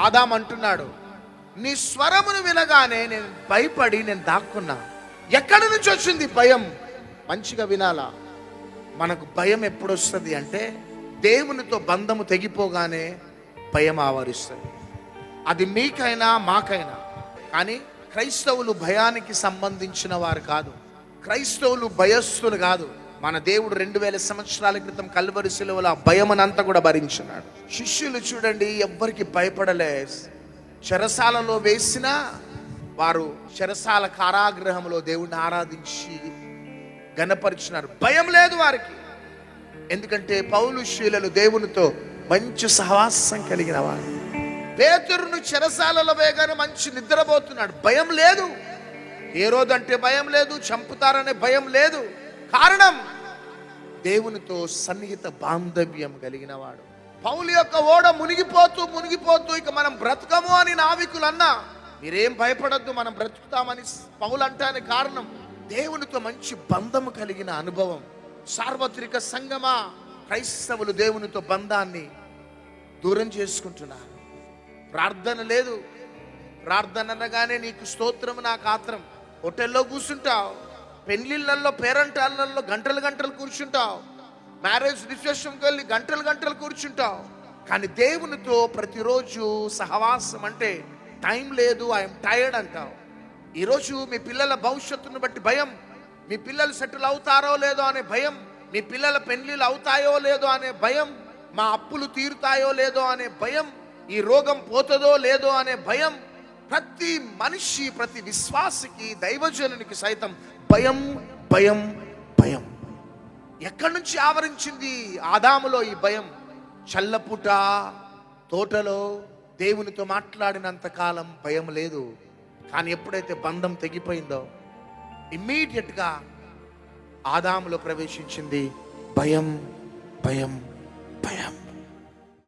ఆదాం అంటున్నాడు, నీ స్వరమును వినగానే నేను భయపడి నేను దాక్కున్నా. ఎక్కడి నుంచి వచ్చింది భయం? మంచిగా వినాలా. మనకు భయం ఎప్పుడు వస్తుంది అంటే దేవునితో బంధము తెగిపోగానే భయం ఆవరిస్తుంది. అది మీకైనా మాకైనా. కానీ క్రైస్తవులు భయానికి సంబంధించిన వారు కాదు, క్రైస్తవులు భయస్థులు కాదు. మన దేవుడు 2000 సంవత్సరాల క్రితం కల్వరి శిలువలో ఆ భయమనంతా కూడా భరించున్నాడు. శిష్యులు చూడండి, ఎవ్వరికి భయపడలే. చెరసాలలో వేసినా వారు చెరసాల కారాగృహంలో దేవుడిని ఆరాధించి గణపరిచినారు. భయం లేదు వారికి. ఎందుకంటే పౌలు శీలలు దేవునితో మంచి సహవాసం కలిగిన వారు. పేతురును చెరసాలలో వేగానే మంచి నిద్రపోతున్నాడు, భయం లేదు. ఏ రోజంటే భయం లేదు, చంపుతారనే భయం లేదు. కారణం దేవునితో సన్నిహిత బాంధవ్యం కలిగిన వాడు. పౌలు యొక్క ఓడ మునిగిపోతూ ఇక మనం బ్రతకము అని నావికులు అన్నా, మీరేం భయపడద్దు, మనం బ్రతుకుతామని పౌలు అంటానికి కారణం దేవునితో మంచి బంధము కలిగిన అనుభవం. సార్వత్రిక సంగమా, క్రైస్తవులు దేవునితో బంధాన్ని దూరం చేసుకుంటున్నారు. ప్రార్థన లేదు. ప్రార్థన అనగానే నీకు స్తోత్రం, నాకు ఆత్రం. హోటల్లో కూర్చుంటావు, పెళ్లిళ్ళల్లో పేరంటాళ్ళల్లో గంటలు కూర్చుంటావు, మ్యారేజ్ రిసెప్షన్కి వెళ్ళి గంటలు కూర్చుంటావు. కానీ దేవునితో ప్రతిరోజు సహవాసం అంటే టైం లేదు, ఐఎమ్ టైర్డ్ అంటావు. ఈరోజు మీ పిల్లల భవిష్యత్తును బట్టి భయం, మీ పిల్లలు సెటిల్ అవుతారో లేదో అనే భయం, మీ పిల్లల పెళ్లిళ్ళు అవుతాయో లేదో అనే భయం, మా అప్పులు తీరుతాయో లేదో అనే భయం, ఈ రోగం పోతుందో లేదో అనే భయం. ప్రతి మనిషి, ప్రతి విశ్వాసికి, దైవజనునికి సైతం భయం భయం భయం. ఎక్కడి నుంచి ఆవరించింది ఆదాములో ఈ భయం? చల్లపుట తోటలో దేవునితో మాట్లాడినంత కాలం భయం లేదు. కానీ ఎప్పుడైతే బంధం తెగిపోయిందో ఇమ్మీడియట్గా ఆదాములో ప్రవేశించింది భయం భయం భయం.